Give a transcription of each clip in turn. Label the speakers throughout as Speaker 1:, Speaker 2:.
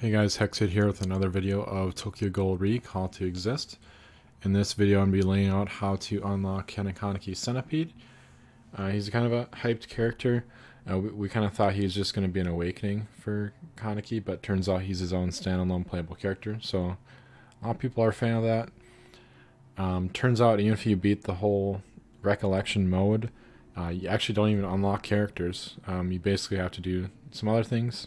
Speaker 1: Hey guys, Hexit here with another video of Tokyo Ghoul Re Call to Exist. In this video I'm going to be laying out how to unlock Kaneki Centipede. He's kind of a hyped character. We kind of thought he was just going to be an awakening for Kaneki, but turns out he's his own standalone playable character, so a lot of people are a fan of that. Turns out even if you beat the whole recollection mode, you actually don't even unlock characters. You basically have to do some other things.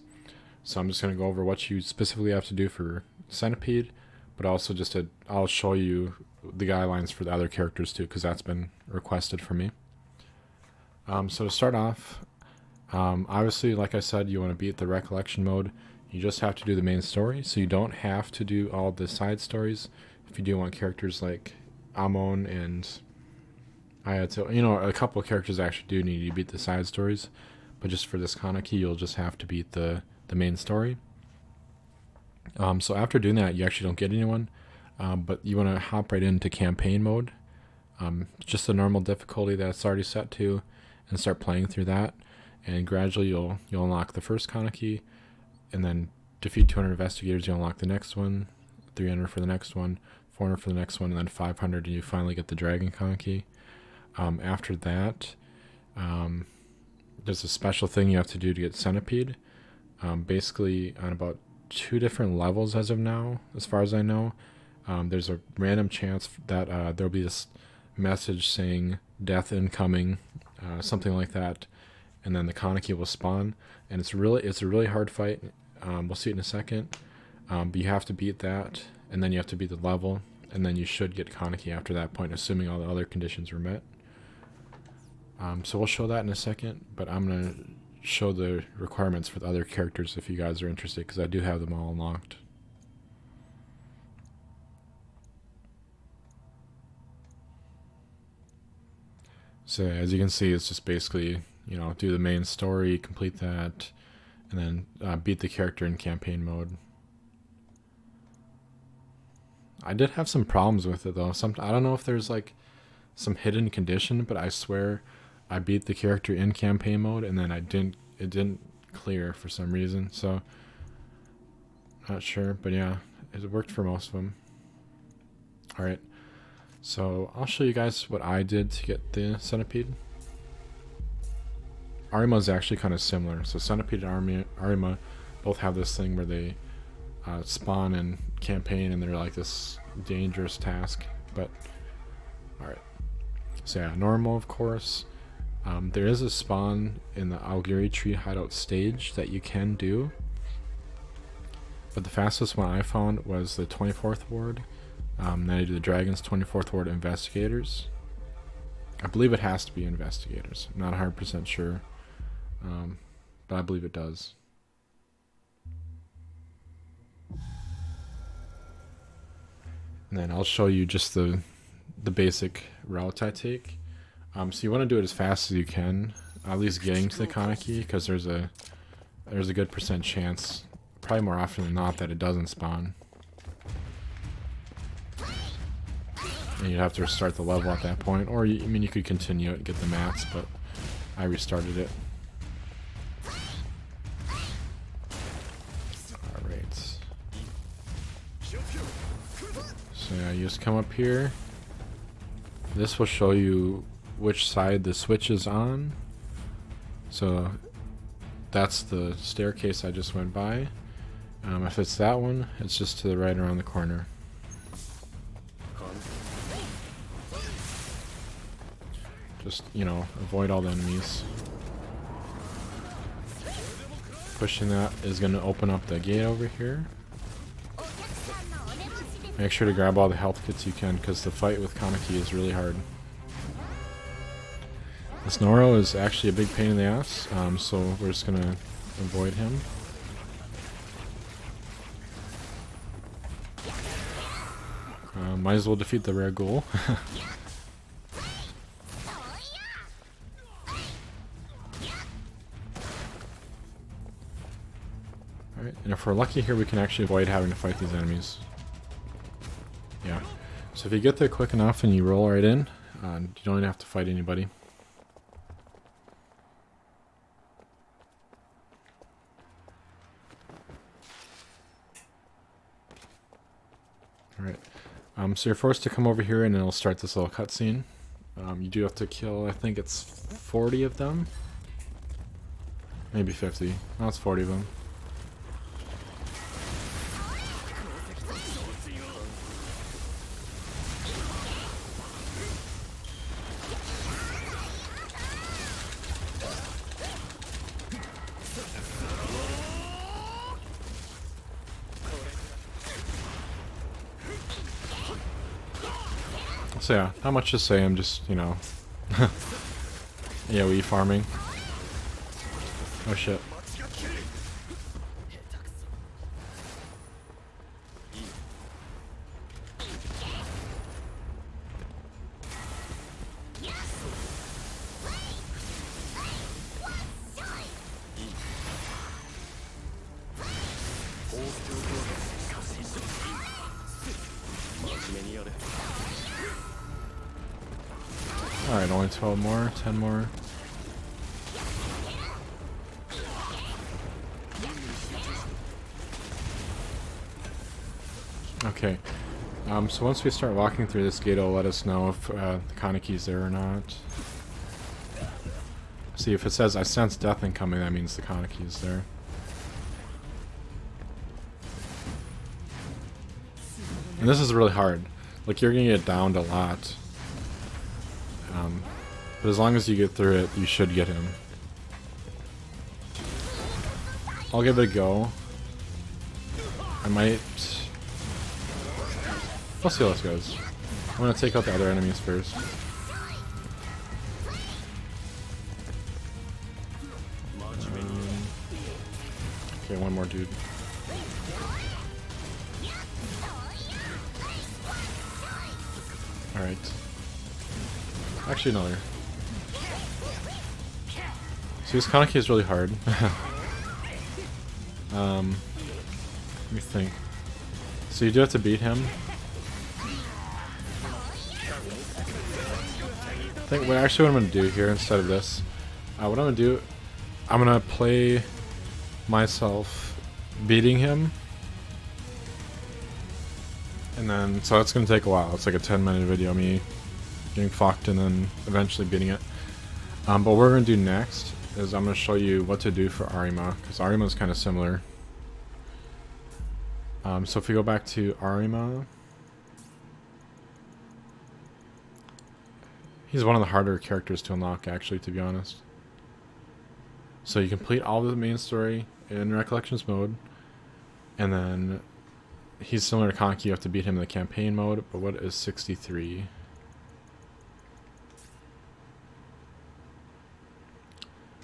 Speaker 1: So I'm just going to go over what you specifically have to do for Centipede, but also I'll show you the guidelines for the other characters too, because that's been requested for me. So to start off, obviously, like I said, you want to beat the recollection mode. You just have to do the main story, so you don't have to do all the side stories. If you do want characters like Amon and Ayato, a couple of characters actually do need to beat the side stories, but just for this Kaneki, you'll just have to beat the main story. So after doing that, you actually don't get anyone, but you want to hop right into campaign mode. Just the normal difficulty that's already set to, and start playing through that. And gradually you'll unlock the first Kaneki, and then defeat 200 investigators. You'll unlock the next one, 300 for the next one, 400 for the next one, and then 500, and you finally get the Dragon Kaneki. After that, there's a special thing you have to do to get Centipede. Basically on about 2 different levels as of now, as far as I know. There's a random chance that there'll be this message saying death incoming, something like that, and then the Kaneki will spawn, and it's a really hard fight. We'll see it in a second, but you have to beat that, and then you have to beat the level, and then you should get Kaneki after that point, assuming all the other conditions were met. So we'll show that in a second, but I'm going to show the requirements for the other characters if you guys are interested, because I do have them all unlocked. So as you can see, it's just basically, do the main story, complete that, and then beat the character in campaign mode. I did have some problems with it though. I don't know if there's like some hidden condition, but I swear I beat the character in campaign mode, and then it didn't clear for some reason, so not sure, but yeah, it worked for most of them. Alright, so I'll show you guys what I did to get the Centipede. Arima is actually kind of similar, so Centipede and Arima both have this thing where they spawn in campaign, and they're like this dangerous task, but alright. So yeah, normal of course. There is a spawn in the Aogiri tree hideout stage that you can do, but the fastest one I found was the 24th ward. Then I do the Dragon's 24th ward investigators. I believe it has to be investigators. I'm not 100% sure, but I believe it does. And then I'll show you just the basic route I take. So you want to do it as fast as you can, at least getting to the Kaneki, because there's a good % chance, probably more often than not, that it doesn't spawn. And you'd have to restart the level at that point, or you could continue it and get the mats, but I restarted it. Alright. So yeah, you just come up here. This will show you which side the switch is on. So that's the staircase I just went by. If it's that one, it's just to the right around the corner. Just, avoid all the enemies. Pushing that is going to open up the gate over here. Make sure to grab all the health kits you can, because the fight with Kaneki is really hard. This Noro is actually a big pain in the ass, so we're just going to avoid him. Might as well defeat the rare Ghoul. Alright, and if we're lucky here, we can actually avoid having to fight these enemies. Yeah, so if you get there quick enough and you roll right in, you don't even have to fight anybody. Alright. So you're forced to come over here and it'll start this little cutscene. You do have to kill, I think it's 40 of them. Maybe 50. No, it's 40 of them. So yeah, not much to say, I'm just, you know, AoE farming. Oh shit. Alright, only 12 more, 10 more. Okay, so once we start walking through this gate, it'll let us know if the Kaneki's there or not. See, if it says, I sense death incoming, that means the Kaneki is there. And this is really hard. Like, you're gonna get downed a lot. But as long as you get through it, you should get him. I'll give it a go. I might... We'll see how this goes. I'm gonna take out the other enemies first. Okay, one more dude. Alright. Actually, another. See, this Kaneki is really hard. Let me think. So you do have to beat him. I think what I'm gonna do here instead of this, what I'm gonna do, I'm gonna play myself beating him, and then so that's gonna take a while. It's like a 10-minute video, me getting fucked and then eventually beating it. But what we're gonna do next is I'm gonna show you what to do for Arima, because Arima is kind of similar. So if we go back to Arima, he's one of the harder characters to unlock, actually, to be honest. So you complete all the main story in Recollections mode, and then he's similar to Kaneki. You have to beat him in the campaign mode. But what is 63?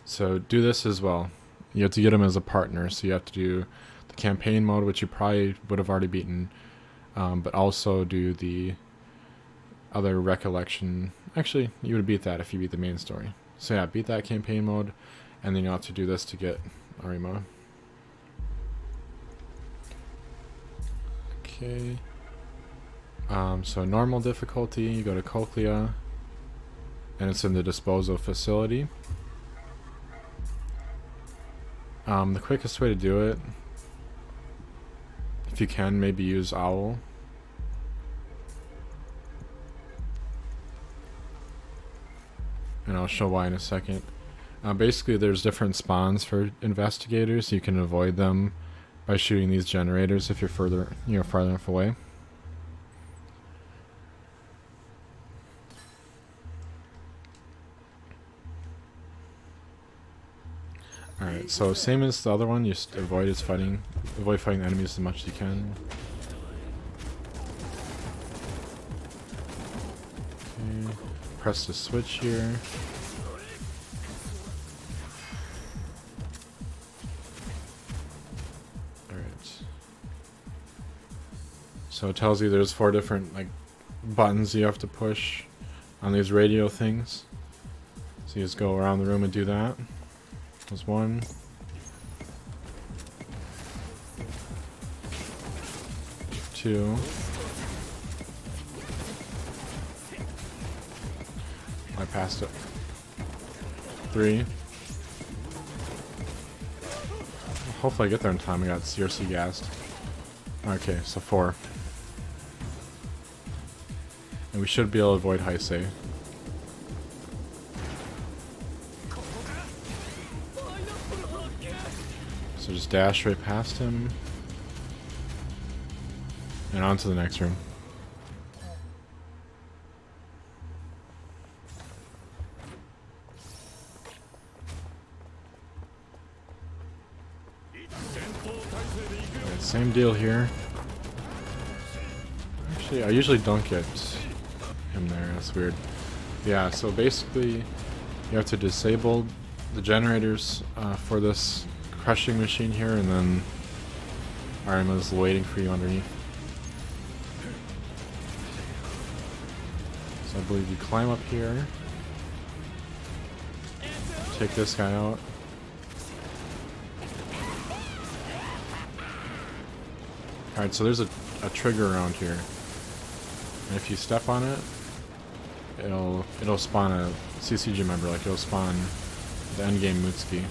Speaker 1: So do this as well. You have to get him as a partner, so you have to do the campaign mode, which you probably would have already beaten, but also do the other recollection. Actually, you would beat that if you beat the main story. So yeah, beat that campaign mode, and then you'll have to do this to get Arima. Okay. So normal difficulty, you go to Cochlea, and it's in the disposal facility. The quickest way to do it, if you can, maybe use Owl. And I'll show why in a second. Basically, there's different spawns for investigators. You can avoid them by shooting these generators if you're further enough away. Alright, so same as the other one, you just avoid fighting enemies as much as you can. Okay, press the switch here. Alright. So it tells you there's 4 different buttons you have to push on these radio things. So you just go around the room and do that. There's 1. 2. I passed it. 3. Hopefully I get there in time. I got seriously gassed. Okay, so 4. And we should be able to avoid Heisei. So just dash right past him. And on to the next room. Alright, same deal here. Actually, I usually don't get him there. That's weird. Yeah, so basically you have to disable the generators for this crushing machine here, and then Arima's waiting for you underneath. So I believe you climb up here, take this guy out. Alright, so there's a trigger around here. And if you step on it, it'll spawn a CCG member, like it'll spawn the endgame Mutsuki,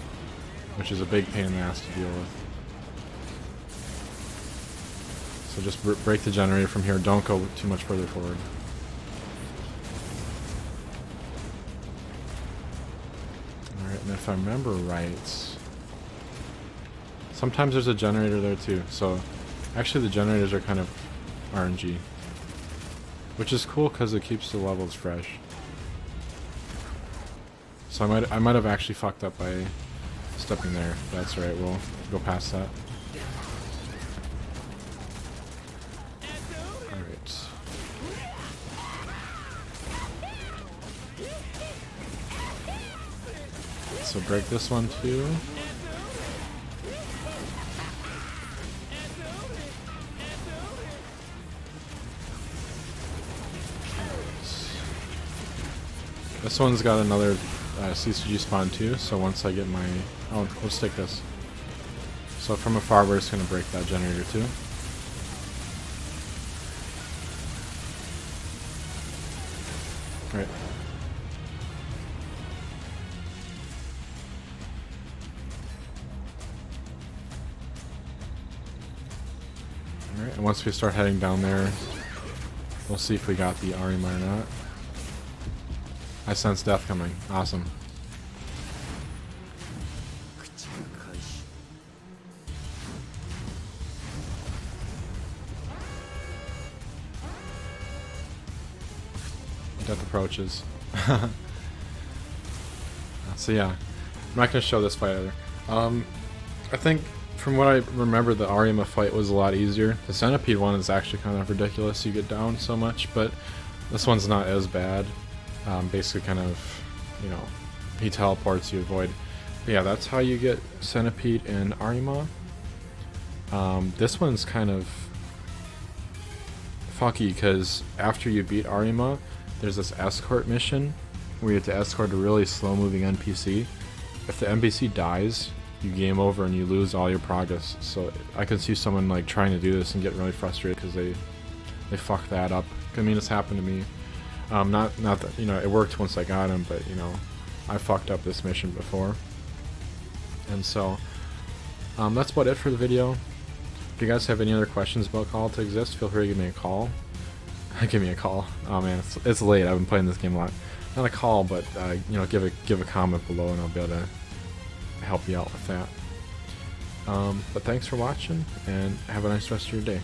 Speaker 1: which is a big pain in the ass to deal with. So just break the generator from here, don't go too much further forward. Alright, and if I remember right, sometimes there's a generator there too, so actually the generators are kind of RNG. Which is cool because it keeps the levels fresh. So I might have actually fucked up by stepping there. That's right, we'll go past that. Alright. So break this one too. This one's got another CCG spawn too, so once I get my... Oh, let's take this. So from afar we're just going to break that generator too. Alright. Alright, and once we start heading down there, we'll see if we got the Arima or not. I sense death coming. Awesome. Death approaches. So yeah, I'm not going to show this fight either. I think from what I remember, the Arima fight was a lot easier. The Centipede one is actually kind of ridiculous. You get down so much, but this one's not as bad. Basically kind of, you know, he teleports, you avoid. But yeah, that's how you get Centipede and Arima. This one's kind of funky because after you beat Arima, there's this escort mission where you have to escort a really slow-moving NPC. If the NPC dies, you game over and you lose all your progress. So I can see someone like trying to do this and getting really frustrated because they fuck that up. I mean, it's happened to me. Not that, you know, it worked once I got him, but, you know, I fucked up this mission before. And so, that's about it for the video. If you guys have any other questions about Call to Exist, feel free to give me a call. Give me a call. Oh man, it's late. I've been playing this game a lot. Not a call, but, you know, give a comment below and I'll be able to help you out with that. But thanks for watching, and have a nice rest of your day.